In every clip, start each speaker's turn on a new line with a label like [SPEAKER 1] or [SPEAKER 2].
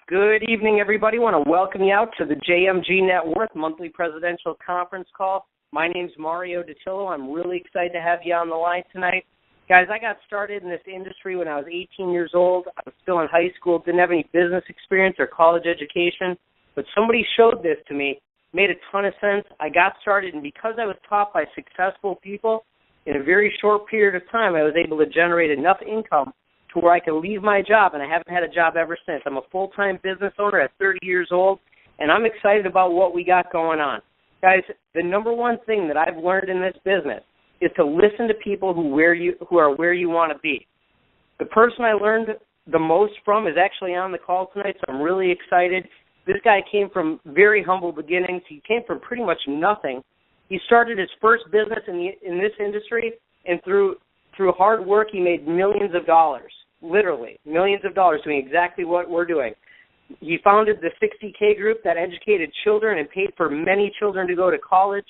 [SPEAKER 1] Good evening, everybody. I want to welcome you out to the JMG Net Worth Monthly Presidential Conference Call. My name's Mario Datillo. I'm really excited to have you on the line tonight. Guys, I got started in this industry when I was 18 years old. I was still in high school, didn't have any business experience or college education, but somebody showed this to me, made a ton of sense. I got started, and because I was taught by successful people, in a very short period of time, I was able to generate enough income to where I could leave my job, and I haven't had a job ever since. I'm a full-time business owner at 30 years old, and I'm excited about what we got going on. Guys, the number one thing that I've learned in this business is to listen to people who are where you want to be. The person I learned the most from is actually on the call tonight, so I'm really excited. This guy came from very humble beginnings. He came from pretty much nothing. He started his first business in this industry, and through hard work, he made millions of dollars, literally millions of dollars, doing exactly what we're doing. He founded the 60K group that educated children and paid for many children to go to college.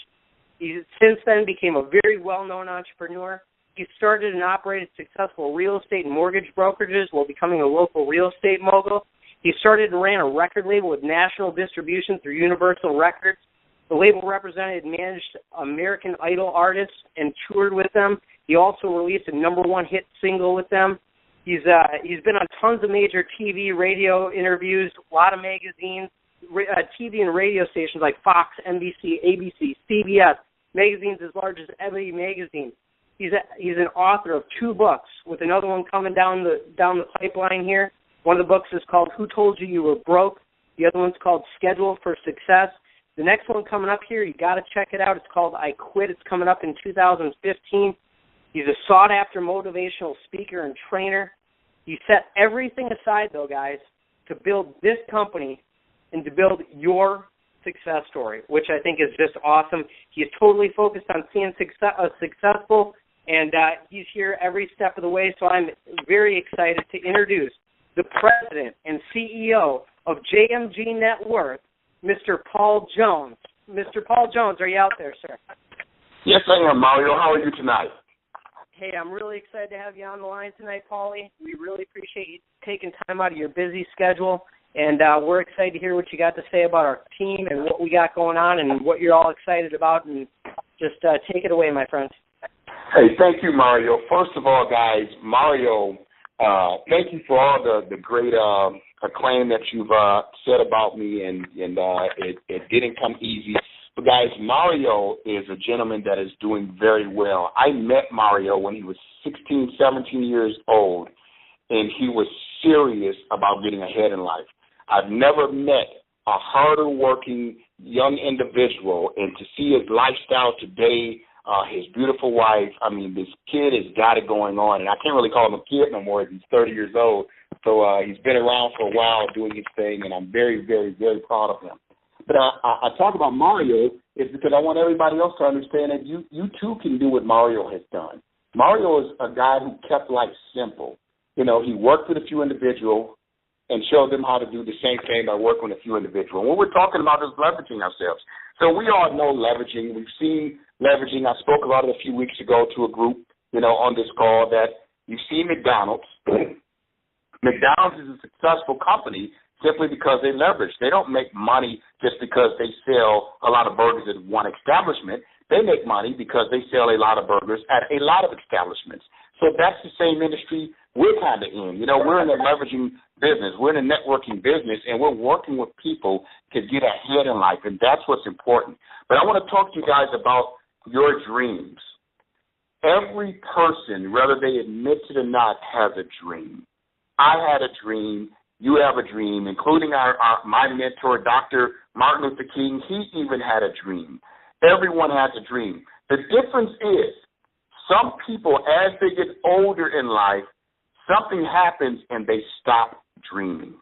[SPEAKER 1] He since then became a very well-known entrepreneur. He started and operated successful real estate and mortgage brokerages while becoming a local real estate mogul. He started and ran a record label with national distribution through Universal Records. The label represented and managed American Idol artists and toured with them. He also released a #1 hit single with them. He's been on tons of major TV, radio interviews, a lot of magazines, TV and radio stations like Fox, NBC, ABC, CBS, magazines as large as Ebony Magazine. He's an author of 2 books, with another one coming down the pipeline here. One of the books is called Who Told You You Were Broke? The other one's called Schedule for Success. The next one coming up here, you got to check it out. It's called I Quit. It's coming up in 2015. He's a sought-after motivational speaker and trainer. He set everything aside, though, guys, to build this company and to build your success story, which I think is just awesome. He's totally focused on seeing successful, and he's here every step of the way, so I'm very excited to introduce the president and CEO of JMG Net Worth, Mr. Paul Jones. Mr. Paul Jones, are you out there, sir?
[SPEAKER 2] Yes, I am, Mario. How are you tonight?
[SPEAKER 1] Hey, I'm really excited to have you on the line tonight, Paulie. We really appreciate you taking time out of your busy schedule, and we're excited to hear what you got to say about our team and what we got going on and what you're all excited about, and just take it away, my friend.
[SPEAKER 2] Hey, thank you, Mario. First of all, guys, Mario, thank you for all the great acclaim that you've said about me, and it didn't come easy. But, guys, Mario is a gentleman that is doing very well. I met Mario when he was 16, 17 years old, and he was serious about getting ahead in life. I've never met a harder-working young individual, and to see his lifestyle today, his beautiful wife, I mean, this kid has got it going on, and I can't really call him a kid no more. He's 30 years old, so he's been around for a while doing his thing, and I'm very, very, very proud of him. But I talk about Mario is because I want everybody else to understand that you too can do what Mario has done. Mario is a guy who kept life simple. You know, he worked with a few individuals and showed them how to do the same thing by working with a few individuals. What we're talking about is leveraging ourselves. So we all know leveraging. We've seen leveraging. I spoke about it a few weeks ago to a group, on this call, that you see McDonald's. McDonald's is a successful company simply because they leverage. They don't make money just because they sell a lot of burgers at one establishment. They make money because they sell a lot of burgers at a lot of establishments. So that's the same industry we're kind of in. We're in the leveraging business. We're in the networking business, and we're working with people to get ahead in life, and that's what's important. But I want to talk to you guys about your dreams. Every person, whether they admit it or not, has a dream. I had a dream. You have a dream, including my mentor, Dr. Martin Luther King. He even had a dream. Everyone has a dream. The difference is some people, as they get older in life, something happens and they stop dreaming.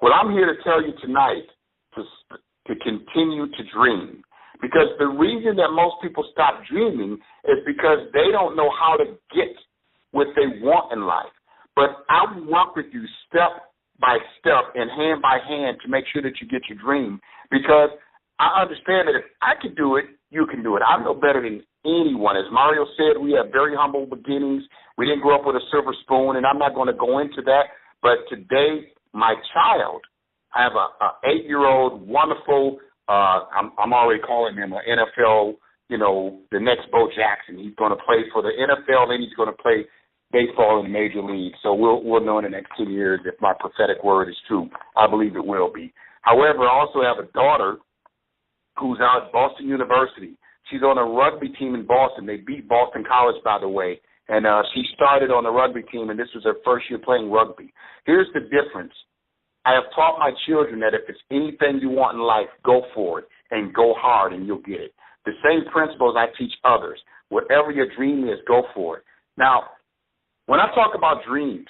[SPEAKER 2] Well, I'm here to tell you tonight to continue to dream, because the reason that most people stop dreaming is because they don't know how to get what they want in life. But I will work with you step by step and hand by hand to make sure that you get your dream, because I understand that if I can do it, you can do it. I'm no better than anyone. As Mario said, we have very humble beginnings. We didn't grow up with a silver spoon, and I'm not going to go into that. But today, my child, I have a 8-year-old, wonderful. I'm already calling him an NFL. You know, the next Bo Jackson. He's going to play for the NFL, and he's going to play baseball in the major league. So we'll know in the next 2 years if my prophetic word is true. I believe it will be. However, I also have a daughter who's out at Boston University. She's on a rugby team in Boston. They beat Boston College, by the way. And she started on the rugby team, and this was her first year playing rugby. Here's the difference. I have taught my children that if it's anything you want in life, go for it and go hard and you'll get it. The same principles I teach others. Whatever your dream is, go for it. Now, when I talk about dreams,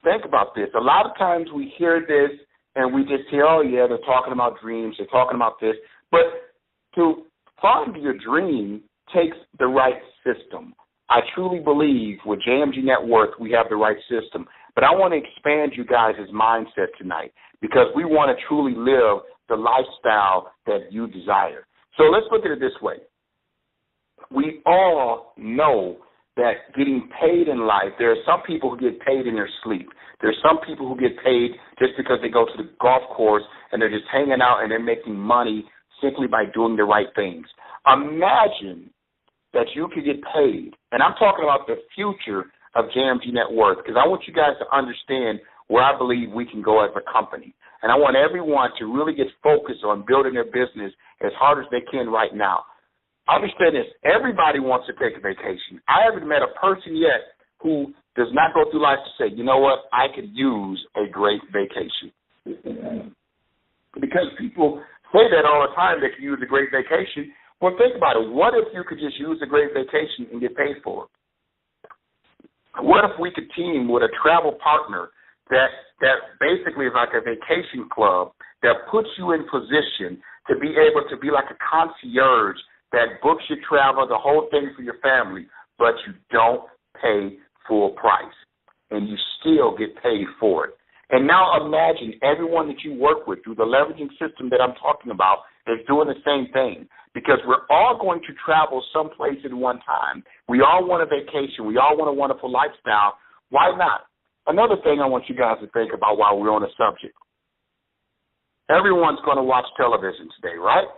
[SPEAKER 2] think about this. A lot of times we hear this and we just say, oh, yeah, they're talking about dreams, they're talking about this. But to find your dream takes the right system. I truly believe with JMG Net Worth, we have the right system. But I want to expand you guys' mindset tonight because we want to truly live the lifestyle that you desire. So let's look at it this way. We all know that getting paid in life, there are some people who get paid in their sleep. There are some people who get paid just because they go to the golf course and they're just hanging out and they're making money simply by doing the right things. Imagine that you could get paid, and I'm talking about the future of JMG Net Worth because I want you guys to understand where I believe we can go as a company. And I want everyone to really get focused on building their business as hard as they can right now. Understand this. Everybody wants to take a vacation. I haven't met a person yet who does not go through life to say, you know what, I could use a great vacation. Because people say that all the time, they can use a great vacation. Well, think about it. What if you could just use a great vacation and get paid for it? What if we could team with a travel partner that basically is like a vacation club that puts you in position to be able to be like a concierge that books your travel, the whole thing for your family, but you don't pay full price, and you still get paid for it. And now imagine everyone that you work with through the leveraging system that I'm talking about is doing the same thing because we're all going to travel someplace at one time. We all want a vacation. We all want a wonderful lifestyle. Why not? Another thing I want you guys to think about while we're on the subject. Everyone's going to watch television today, right?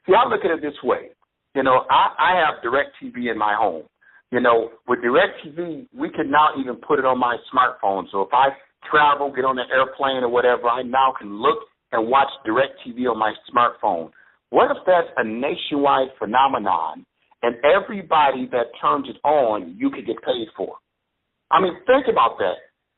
[SPEAKER 2] See, I look at it this way. You know, I have DirecTV in my home. You know, with DirecTV, we can now even put it on my smartphone. So if I travel, get on the airplane or whatever, I now can look and watch DirecTV on my smartphone. What if that's a nationwide phenomenon and everybody that turns it on, you could get paid for? I mean, think about that.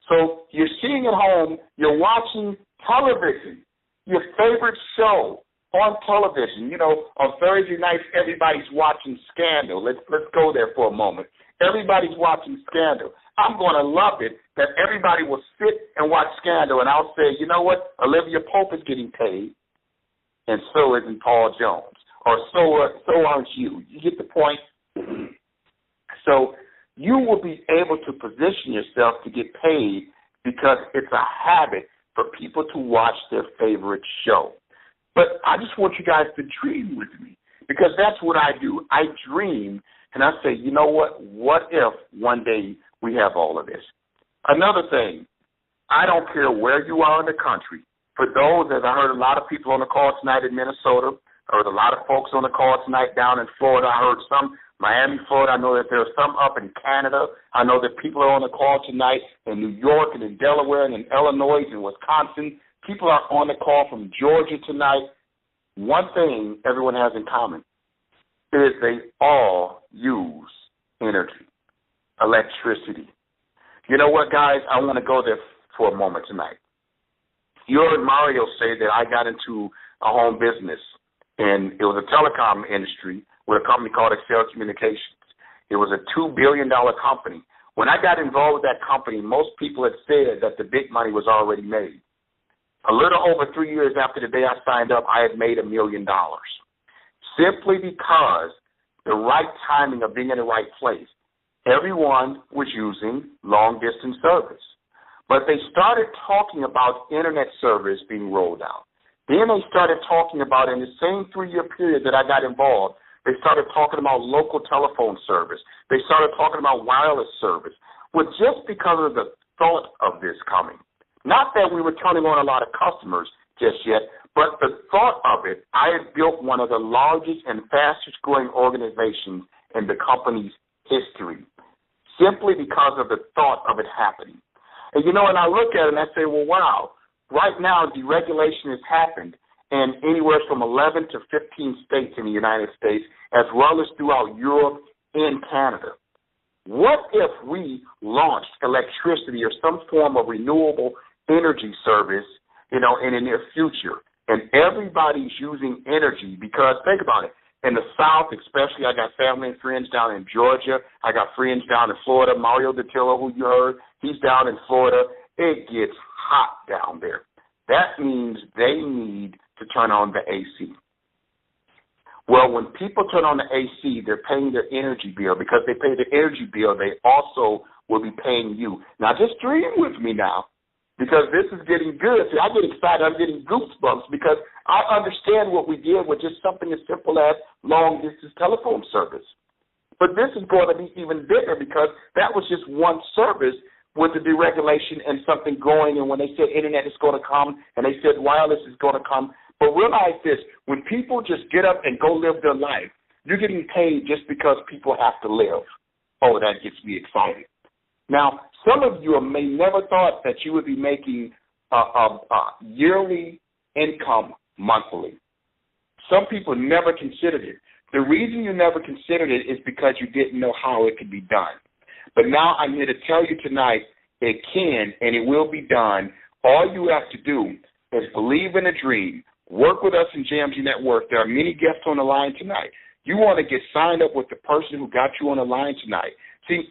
[SPEAKER 2] So you're sitting at home, you're watching television, your favorite show on television. You know, on Thursday nights, everybody's watching Scandal. Let's go there for a moment. Everybody's watching Scandal. I'm going to love it that everybody will sit and watch Scandal, and I'll say, you know what, Olivia Pope is getting paid, and so isn't Paul Jones, or so aren't you. You get the point? So you will be able to position yourself to get paid because it's a habit for people to watch their favorite show. But I just want you guys to dream with me because that's what I do. I dream, and I say, you know what if one day we have all of this? Another thing, I don't care where you are in the country. For those, as I heard a lot of people on the call tonight in Minnesota, I heard a lot of folks on the call tonight down in Florida. I heard some Miami, Florida. I know that there are some up in Canada. I know that people are on the call tonight in New York and in Delaware and in Illinois and Wisconsin. People are on the call from Georgia tonight. One thing everyone has in common is they all use energy, electricity. You know what, guys? I want to go there for a moment tonight. You heard Mario say that I got into a home business, and it was a telecom industry with a company called Excel Communications. It was a $2 billion company. When I got involved with that company, most people had said that the big money was already made. A little over 3 years after the day I signed up, I had made $1 million. Simply because the right timing of being in the right place. Everyone was using long-distance service. But they started talking about internet service being rolled out. Then they started talking about, in the same 3-year period that I got involved, they started talking about local telephone service. They started talking about wireless service. Well, just because of the thought of this coming, Not that we were turning on a lot of customers just yet, but the thought of it, I had built one of the largest and fastest growing organizations in the company's history, simply because of the thought of it happening. And, and I look at it and I say, well, wow, right now deregulation has happened in anywhere from 11 to 15 states in the United States, as well as throughout Europe and Canada. What if we launched electricity or some form of renewable energy service, in the near future, and everybody's using energy? Because think about it. In the South, especially, I got family and friends down in Georgia. I got friends down in Florida. Mario Dattilo, who you heard, he's down in Florida. It gets hot down there. That means they need to turn on the AC. Well, when people turn on the AC, they're paying their energy bill. Because they pay their energy bill, they also will be paying you. Now, just dream with me now, because this is getting good. See, I get excited. I'm getting goosebumps because I understand what we did with just something as simple as long-distance telephone service. But this is going to be even bigger, because that was just one service with the deregulation and something growing. And when they said internet is going to come and they said wireless is going to come. But realize this, when people just get up and go live their life, you're getting paid just because people have to live. Oh, that gets me excited. Now, some of you may never thought that you would be making a yearly income monthly. Some people never considered it. The reason you never considered it is because you didn't know how it could be done. But now I'm here to tell you tonight it can and it will be done. All you have to do is believe in a dream. Work with us in JMG Network. There are many guests on the line tonight. You want to get signed up with the person who got you on the line tonight. See,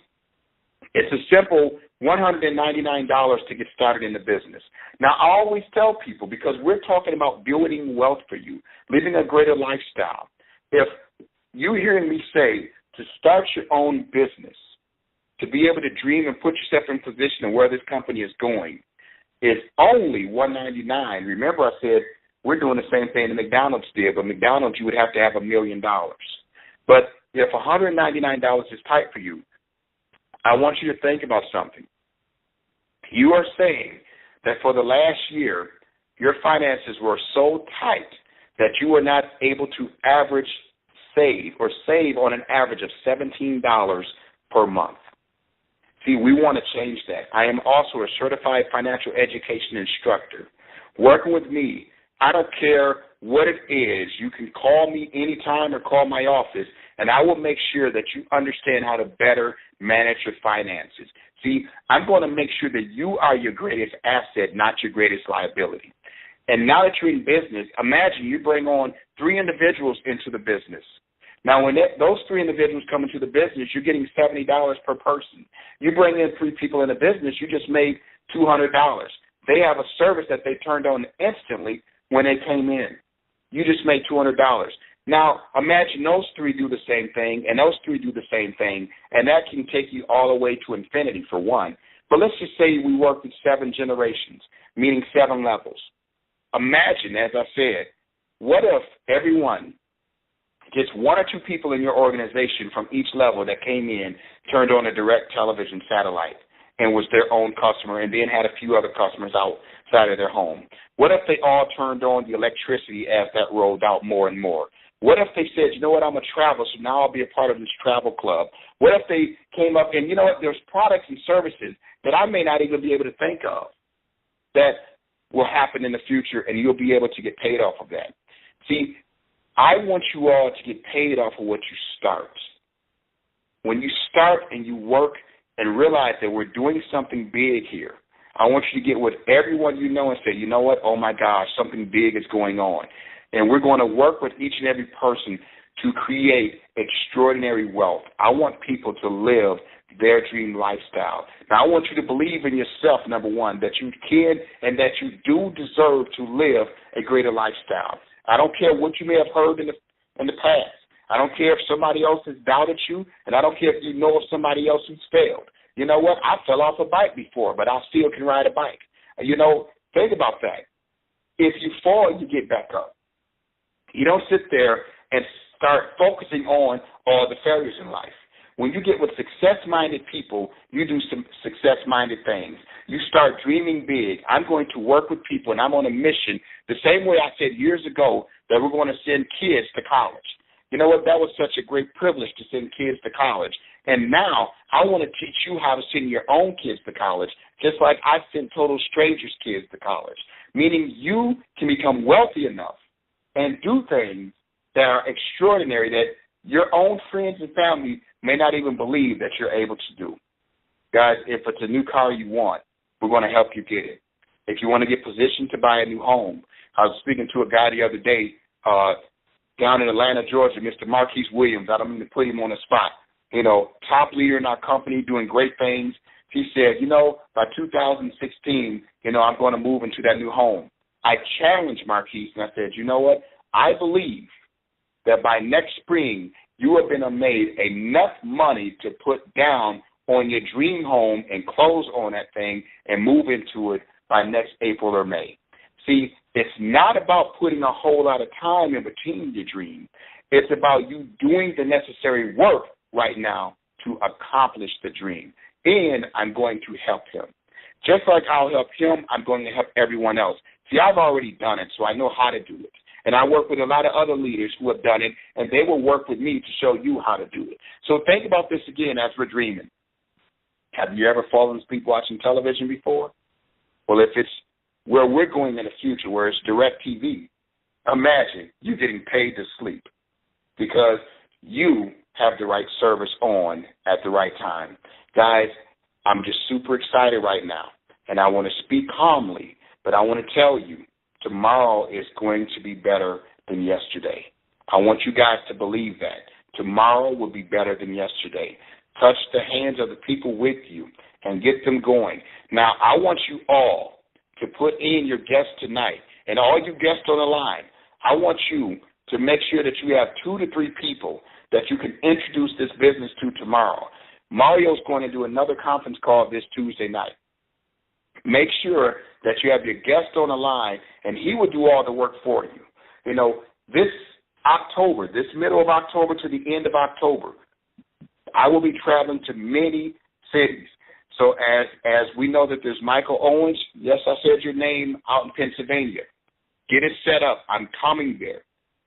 [SPEAKER 2] it's a simple $199 to get started in the business. Now, I always tell people, because we're talking about building wealth for you, living a greater lifestyle. If you hearing me say to start your own business, to be able to dream and put yourself in position of where this company is going, is only $199. Remember, I said we're doing the same thing that McDonald's did, but McDonald's, you would have to have $1 million. But if $199 is tight for you, I want you to think about something. You are saying that for the last year, your finances were so tight that you were not able to save on an average of $17 per month. See, we want to change that. I am also a certified financial education instructor. Working with me, I don't care what it is. You can call me anytime or call my office, and I will make sure that you understand how to better manage your finances. See, I'm going to make sure that you are your greatest asset, not your greatest liability. And now that you're in business, imagine you bring on 3 individuals into the business. Now, when those 3 individuals come into the business, you're getting $70 per person. You bring in 3 people in the business, you just made $200. They have a service that they turned on instantly when they came in. You just made $200. Now, imagine those 3 do the same thing, and those 3 do the same thing, and that can take you all the way to infinity for one. But let's just say we work with 7 generations, meaning 7 levels. Imagine, as I said, what if everyone, just 1 or 2 people in your organization from each level that came in, turned on a direct television satellite and was their own customer, and then had a few other customers outside of their home? What if they all turned on the electricity as that rolled out more and more? What if they said, you know what, I'm a traveler, so now I'll be a part of this travel club? What if they came up and, you know what, there's products and services that I may not even be able to think of that will happen in the future, and you'll be able to get paid off of that. See, I want you all to get paid off of what you start. When you start and you work and realize that we're doing something big here, I want you to get with everyone you know and say, you know what, oh my gosh, something big is going on. And we're going to work with each and every person to create extraordinary wealth. I want people to live their dream lifestyle. Now, I want you to believe in yourself, number one, that you can and that you do deserve to live a greater lifestyle. I don't care what you may have heard in the past. I don't care if somebody else has doubted you, and I don't care if you know of somebody else who's failed. You know what? I fell off a bike before, but I still can ride a bike. You know, think about that. If you fall, you get back up. You don't sit there and start focusing on all the failures in life. when you get with success-minded people, you do some success-minded things. You start dreaming big. I'm going to work with people, and I'm on a mission the same way I said years ago that we're going to send kids to college. You know what? That was such a great privilege to send kids to college. And now I want to teach you how to send your own kids to college, just like I sent total strangers' kids to college, meaning you can become wealthy enough and do things that are extraordinary that your own friends and family may not even believe that you're able to do. Guys, if it's a new car you want, we're going to help you get it. If you want to get positioned to buy a new home, I was speaking to a guy the other day down in Atlanta, Georgia, Mr. Marquise Williams. I don't mean to put him on the spot. You know, top leader in our company, doing great things. He said, you know, by 2016, you know, I'm going to move into that new home. I challenged Marquise, and I said, you know what? I believe that by next spring, you have been made enough money to put down on your dream home and close on that thing and move into it by next April or May. See, it's not about putting a whole lot of time in between your dream. It's about you doing the necessary work right now to accomplish the dream. And I'm going to help him. Just like I'll help him, I'm going to help everyone else. See, I've already done it, so I know how to do it. And I work with a lot of other leaders who have done it, and they will work with me to show you how to do it. So think about this again as we're dreaming. Have you ever fallen asleep watching television before? Well, if it's where we're going in the future, where it's direct TV, imagine you getting paid to sleep because you have the right service on at the right time. Guys, I'm just super excited right now, and I want to speak calmly, but I want to tell you, tomorrow is going to be better than yesterday. I want you guys to believe that. Tomorrow will be better than yesterday. Touch the hands of the people with you and get them going. Now, I want you all to put in your guests tonight, and all you guests on the line, I want you to make sure that you have 2 to 3 people that you can introduce this business to tomorrow. Mario's going to do another conference call this Tuesday night. Make sure that you have your guest on the line, and he will do all the work for you. You know, this October, this middle of October to the end of October, I will be traveling to many cities. So as we know that there's Michael Owens, yes, I said your name, out in Pennsylvania. Get it set up. I'm coming there.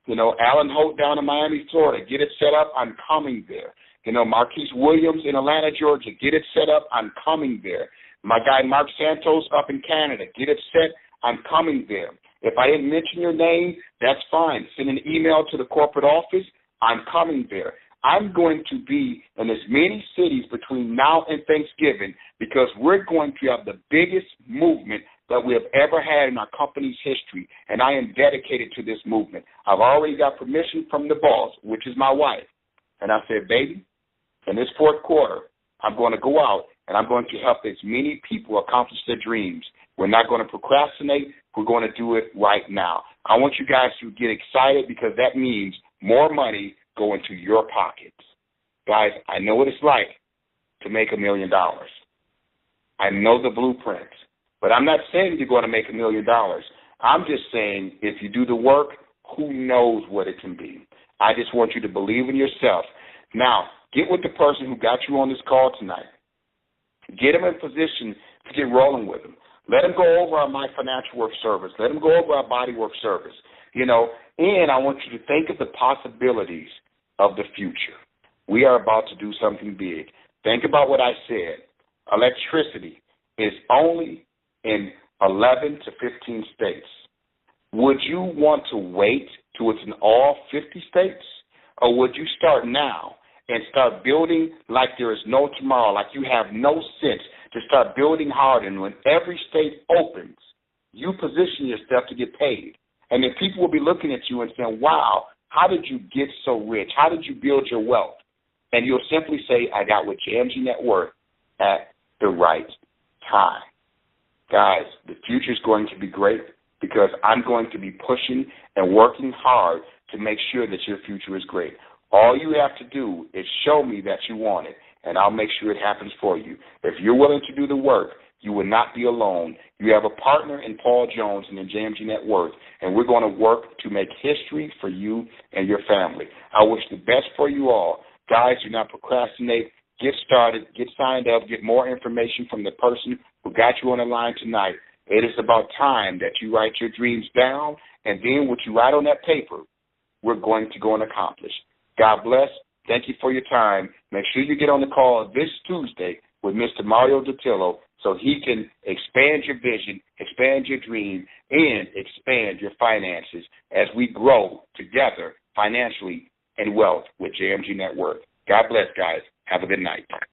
[SPEAKER 2] You know, Alan Holt down in Miami, Florida. Get it set up. I'm coming there. You know, Marquise Williams in Atlanta, Georgia. Get it set up. I'm coming there. My guy Mark Santos up in Canada. Get it set. I'm coming there. If I didn't mention your name, that's fine. Send an email to the corporate office. I'm coming there. I'm going to be in as many cities between now and Thanksgiving because we're going to have the biggest movement that we have ever had in our company's history, and I am dedicated to this movement. I've already got permission from the boss, which is my wife, and I said, baby, in this fourth quarter, I'm going to go out and I'm going to help as many people accomplish their dreams. We're not going to procrastinate. We're going to do it right now. I want you guys to get excited because that means more money go into your pockets. Guys, I know what it's like to make $1 million. I know the blueprint, but I'm not saying you're going to make $1 million. I'm just saying if you do the work, who knows what it can be. I just want you to believe in yourself. Now, get with the person who got you on this call tonight. Get them in position to get rolling with them. Let them go over our My Financial Work service. Let them go over our Body Work service. You know, and I want you to think of the possibilities of the future. We are about to do something big. Think about what I said. Electricity is only in 11 to 15 states. Would you want to wait till it's in all 50 states? Or would you start now and start building like there is no tomorrow, like you have no sense, to start building hard, and when every state opens, you position yourself to get paid. And then people will be looking at you and saying, wow, how did you get so rich? How did you build your wealth? And you'll simply say, I got with JMG Net Worth at the right time. Guys, the future is going to be great because I'm going to be pushing and working hard to make sure that your future is great. All you have to do is show me that you want it, and I'll make sure it happens for you. If you're willing to do the work, you will not be alone. You have a partner in Paul Jones and in JMG Net Worth, and we're going to work to make history for you and your family. I wish the best for you all. Guys, do not procrastinate. Get started. Get signed up. Get more information from the person who got you on the line tonight. It is about time that you write your dreams down, and then what you write on that paper, we're going to go and accomplish. God bless. Thank you for your time. Make sure you get on the call this Tuesday with Mr. Mario Dattilo so he can expand your vision, expand your dream, and expand your finances as we grow together financially and wealth with JMG Net Worth. God bless, guys. Have a good night.